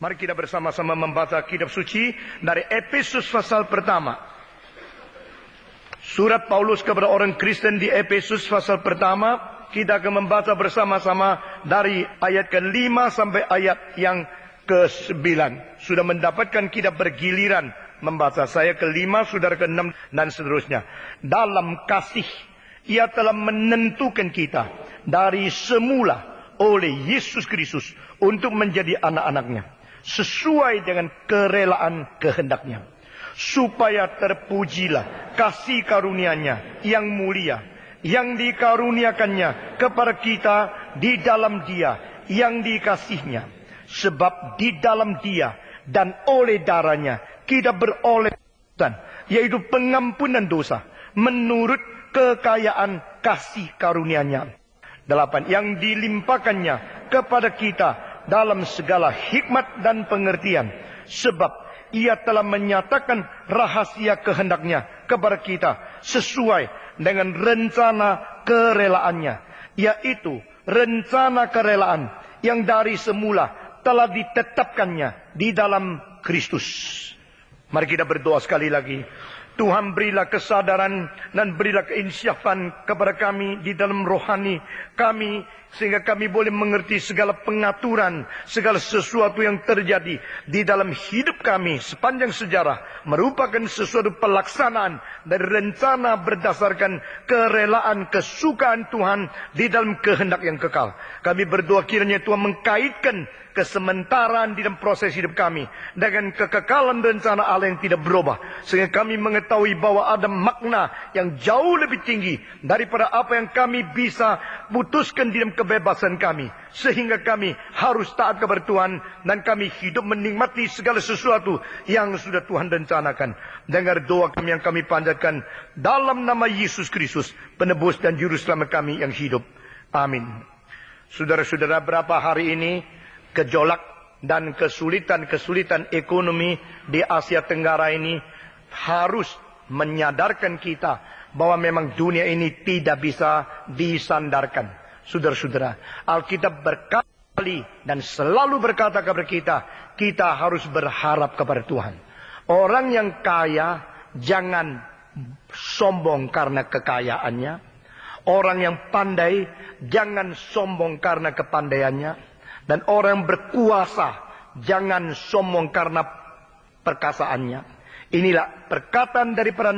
Mari kita bersama-sama membaca kitab suci dari Efesus pasal pertama. Surat Paulus kepada orang Kristen di Efesus pasal pertama. Kita akan membaca bersama-sama dari ayat ke-5 sampai ayat yang ke-9. Sudah mendapatkan kita bergiliran membaca. Saya ke-5, saudara ke-6 dan seterusnya. Dalam kasih Ia telah menentukan kita dari semula oleh Yesus Kristus untuk menjadi anak-anaknya, sesuai dengan kerelaan kehendaknya, supaya terpujilah kasih karunia-Nya yang mulia, yang dikaruniakannya kepada kita di dalam Dia yang dikasihnya. Sebab di dalam Dia dan oleh darahnya kita beroleh, yaitu pengampunan dosa, menurut kekayaan kasih karunia-Nya. 8. Yang dilimpahkannya kepada kita dalam segala hikmat dan pengertian. Sebab Ia telah menyatakan rahasia kehendaknya kepada kita sesuai dengan rencana kerelaannya, yaitu rencana kerelaan yang dari semula telah ditetapkannya di dalam Kristus. Mari kita berdoa sekali lagi. Tuhan, berilah kesadaran dan berilah keinsyafan kepada kami di dalam rohani kami, sehingga kami boleh mengerti segala pengaturan, segala sesuatu yang terjadi di dalam hidup kami sepanjang sejarah merupakan sesuatu pelaksanaan dari rencana berdasarkan kerelaan kesukaan Tuhan di dalam kehendak yang kekal. Kami berdoa kiranya Tuhan mengkaitkan kesementaraan di dalam proses hidup kami dengan kekekalan rencana Allah yang tidak berubah, sehingga kami mengetahui bahwa ada makna yang jauh lebih tinggi daripada apa yang kami bisa putuskan di dalam kebebasan kami, sehingga kami harus taat kepada Tuhan dan kami hidup menikmati segala sesuatu yang sudah Tuhan rencanakan. Dengar doa kami yang kami panjatkan dalam nama Yesus Kristus, penebus dan juru selamat kami yang hidup. Amin. Saudara-saudara, berapa hari ini gejolak dan kesulitan ekonomi di Asia Tenggara ini harus menyadarkan kita bahwa memang dunia ini tidak bisa disandarkan. Saudara-saudara, Alkitab berkali dan selalu berkata kepada kita, kita harus berharap kepada Tuhan. Orang yang kaya jangan sombong karena kekayaannya. Orang yang pandai jangan sombong karena kepandaiannya. Dan orang yang berkuasa jangan sombong karena perkasaannya. Inilah perkataan daripada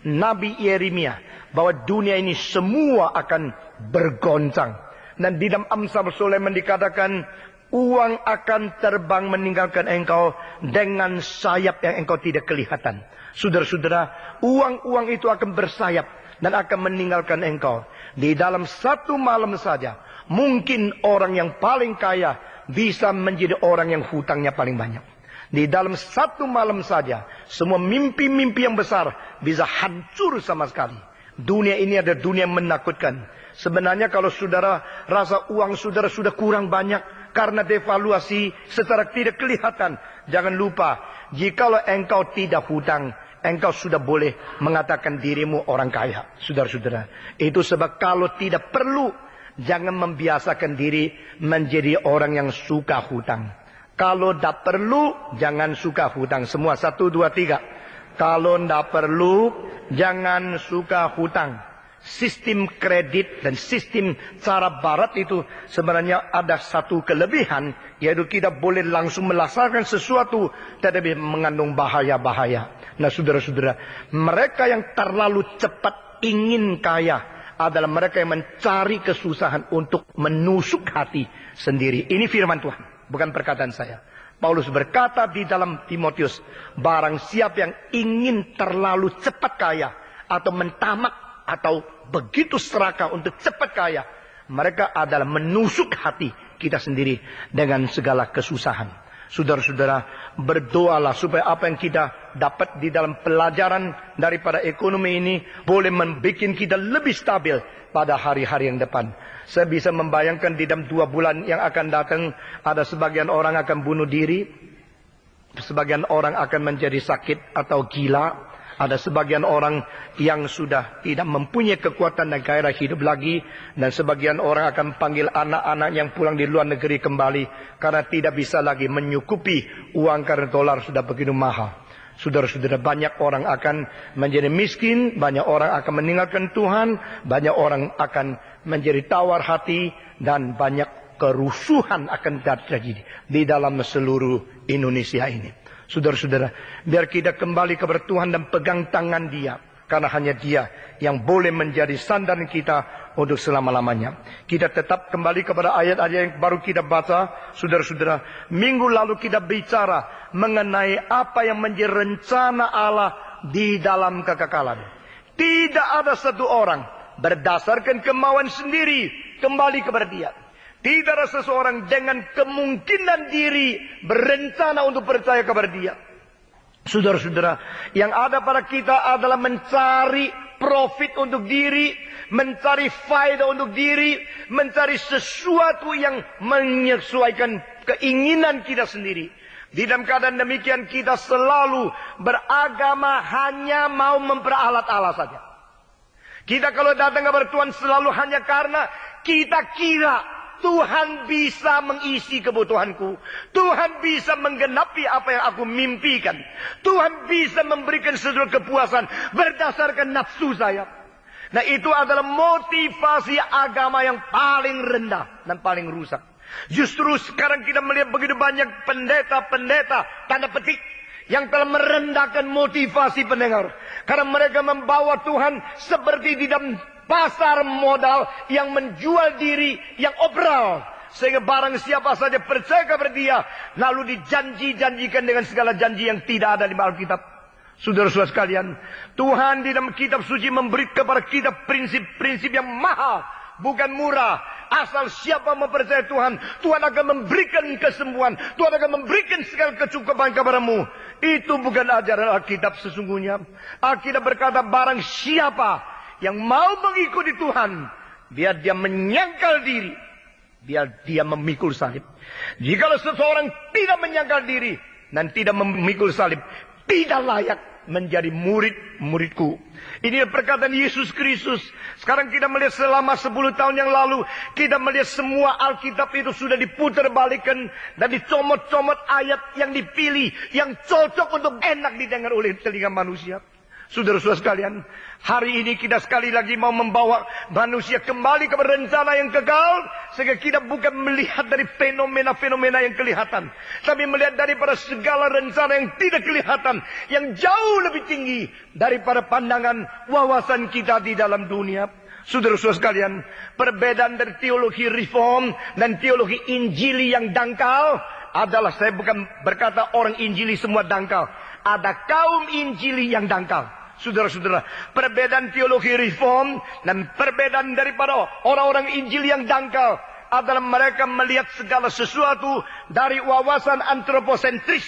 Nabi Yeremia, bahwa dunia ini semua akan bergoncang. Dan di dalam Amsal Sulaiman dikatakan, uang akan terbang meninggalkan engkau dengan sayap yang engkau tidak kelihatan. Saudara-saudara, uang-uang itu akan bersayap dan akan meninggalkan engkau. Di dalam satu malam saja, mungkin orang yang paling kaya bisa menjadi orang yang hutangnya paling banyak. Di dalam satu malam saja, semua mimpi-mimpi yang besar bisa hancur sama sekali. Dunia ini ada dunia yang menakutkan. Sebenarnya kalau saudara rasa uang saudara sudah kurang banyak karena devaluasi secara tidak kelihatan, jangan lupa, jikalau engkau tidak hutang, engkau sudah boleh mengatakan dirimu orang kaya. Saudara-saudara, itu sebab kalau tidak perlu, jangan membiasakan diri menjadi orang yang suka hutang. Kalau tidak perlu, jangan suka hutang. Semua 1, 2, 3. Kalau tidak perlu, jangan suka hutang. Sistem kredit dan sistem cara barat itu sebenarnya ada satu kelebihan, yaitu kita boleh langsung melaksanakan sesuatu tetapi mengandung bahaya-bahaya. Nah saudara-saudara, mereka yang terlalu cepat ingin kaya adalah mereka yang mencari kesusahan untuk menusuk hati sendiri. Ini firman Tuhan, bukan perkataan saya. Paulus berkata di dalam Timotius, barang siapa yang ingin terlalu cepat kaya atau mentamak atau begitu serakah untuk cepat kaya, mereka adalah menusuk hati kita sendiri dengan segala kesusahan. Saudara-saudara, berdoalah supaya apa yang kita dapat di dalam pelajaran daripada ekonomi ini boleh membuat kita lebih stabil pada hari-hari yang depan. Saya bisa membayangkan di dalam 2 bulan yang akan datang, ada sebagian orang akan bunuh diri, sebagian orang akan menjadi sakit atau gila, Ada sebagian orang yang sudah tidak mempunyai kekuatan dan gairah hidup lagi. Dan sebagian orang akan panggil anak-anak yang pulang di luar negeri kembali. Karena tidak bisa lagi menyukupi uang karena dolar sudah begitu mahal. Saudara-saudara, banyak orang akan menjadi miskin. Banyak orang akan meninggalkan Tuhan. Banyak orang akan menjadi tawar hati. Dan banyak kerusuhan akan terjadi di dalam seluruh Indonesia ini. Saudara-saudara, biar kita kembali kepada Tuhan dan pegang tangan Dia. Karena hanya Dia yang boleh menjadi sandaran kita untuk selama-lamanya. Kita tetap kembali kepada ayat-ayat yang baru kita baca. Saudara-saudara, minggu lalu kita bicara mengenai apa yang menjadi rencana Allah di dalam kekekalan. Tidak ada satu orang berdasarkan kemauan sendiri kembali kepada Dia. Tidak ada seseorang dengan kemungkinan diri berencana untuk percaya kepada Dia. Saudara-saudara, yang ada pada kita adalah mencari profit untuk diri, mencari faedah untuk diri, mencari sesuatu yang menyesuaikan keinginan kita sendiri. Di dalam keadaan demikian kita selalu beragama hanya mau memperalat Allah saja. Kita kalau datang kepada Tuhan selalu hanya karena kita kira Tuhan bisa mengisi kebutuhanku. Tuhan bisa menggenapi apa yang aku mimpikan. Tuhan bisa memberikan seluruh kepuasan berdasarkan nafsu saya. Nah, itu adalah motivasi agama yang paling rendah dan paling rusak. Justru sekarang kita melihat begitu banyak pendeta-pendeta tanda petik yang telah merendahkan motivasi pendengar. Karena mereka membawa Tuhan seperti di dalam pasar modal yang menjual diri, yang obral. Sehingga barang siapa saja percaya kepada Dia, lalu dijanji-janjikan dengan segala janji yang tidak ada di Alkitab. Saudara-saudara sekalian, Tuhan di dalam kitab suci memberi kepada kita prinsip-prinsip yang mahal, bukan murah. Asal siapa mempercayai Tuhan, Tuhan akan memberikan kesembuhan, Tuhan akan memberikan segala kecukupan kepadamu. Itu bukan ajaran Alkitab sesungguhnya. Alkitab berkata, barang siapa yang mau mengikuti Tuhan, biar dia menyangkal diri, biar dia memikul salib. Jikalau seseorang tidak menyangkal diri dan tidak memikul salib, tidak layak menjadi murid-muridku. Ini perkataan Yesus Kristus. Sekarang kita melihat selama 10 tahun yang lalu, kita melihat semua Alkitab itu sudah diputar balikan dan dicomot-comot ayat yang dipilih, yang cocok untuk enak didengar oleh telinga manusia. Saudara-saudara sekalian, hari ini kita sekali lagi mau membawa manusia kembali kepada rencana yang kekal. Sehingga kita bukan melihat dari fenomena-fenomena yang kelihatan, tapi melihat daripada segala rencana yang tidak kelihatan, yang jauh lebih tinggi daripada pandangan wawasan kita di dalam dunia. Saudara-saudara sekalian, perbedaan dari teologi reform dan teologi injili yang dangkal adalah, saya bukan berkata orang injili semua dangkal. Ada kaum injili yang dangkal. Saudara-saudara, perbedaan teologi reform dan perbedaan daripada orang-orang injili yang dangkal adalah mereka melihat segala sesuatu dari wawasan antroposentris,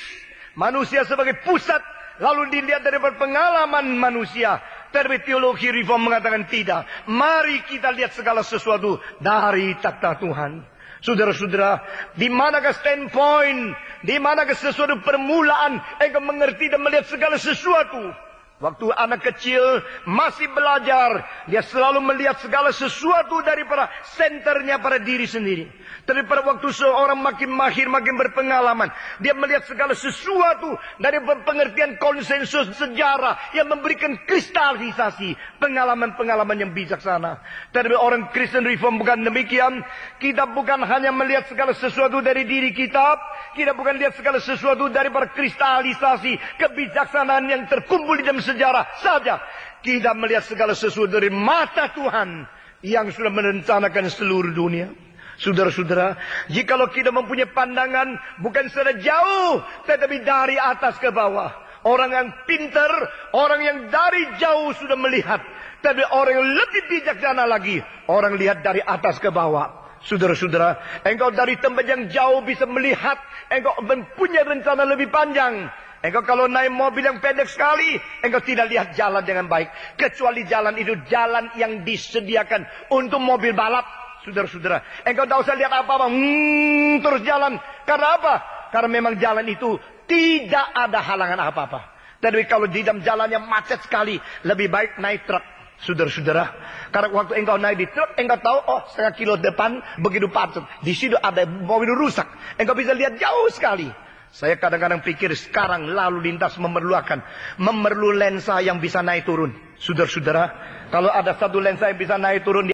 manusia sebagai pusat, lalu dilihat daripada pengalaman manusia. Tapi teologi reform mengatakan tidak. Mari kita lihat segala sesuatu dari takhta Tuhan. Saudara-saudara, di manakah standpoint, di manakah sesuatu permulaan engkau mengerti dan melihat segala sesuatu? Waktu anak kecil masih belajar, dia selalu melihat segala sesuatu daripada senternya pada diri sendiri. Tapi pada waktu seorang makin mahir, makin berpengalaman, dia melihat segala sesuatu dari pengertian konsensus sejarah yang memberikan kristalisasi pengalaman-pengalaman yang bijaksana. Tapi orang Kristen Reform bukan demikian. Kita bukan hanya melihat segala sesuatu dari diri kita, kita bukan lihat segala sesuatu daripada kristalisasi kebijaksanaan yang terkumpul di dalam sejarah saja. Kita melihat segala sesuatu dari mata Tuhan yang sudah merencanakan seluruh dunia. Saudara-saudara, jikalau kita mempunyai pandangan bukan secara jauh, tetapi dari atas ke bawah. Orang yang pintar, orang yang dari jauh sudah melihat. Tapi orang yang lebih bijaksana lagi, orang lihat dari atas ke bawah. Saudara-saudara, engkau dari tempat yang jauh bisa melihat, engkau mempunyai rencana lebih panjang. Engkau kalau naik mobil yang pendek sekali, engkau tidak lihat jalan dengan baik. Kecuali jalan itu jalan yang disediakan untuk mobil balap. Saudara-saudara, engkau tidak usah lihat apa-apa, terus jalan. Karena apa? Karena memang jalan itu tidak ada halangan apa-apa. Tapi kalau di dalam jalannya macet sekali, lebih baik naik truk. Saudara-saudara, karena waktu engkau naik di truk, engkau tahu, oh 1/2 kilo depan begitu padat. Di situ ada mobil rusak. Engkau bisa lihat jauh sekali. Saya kadang-kadang pikir sekarang lalu lintas memerlu lensa yang bisa naik turun. Saudara-saudara, kalau ada satu lensa yang bisa naik turun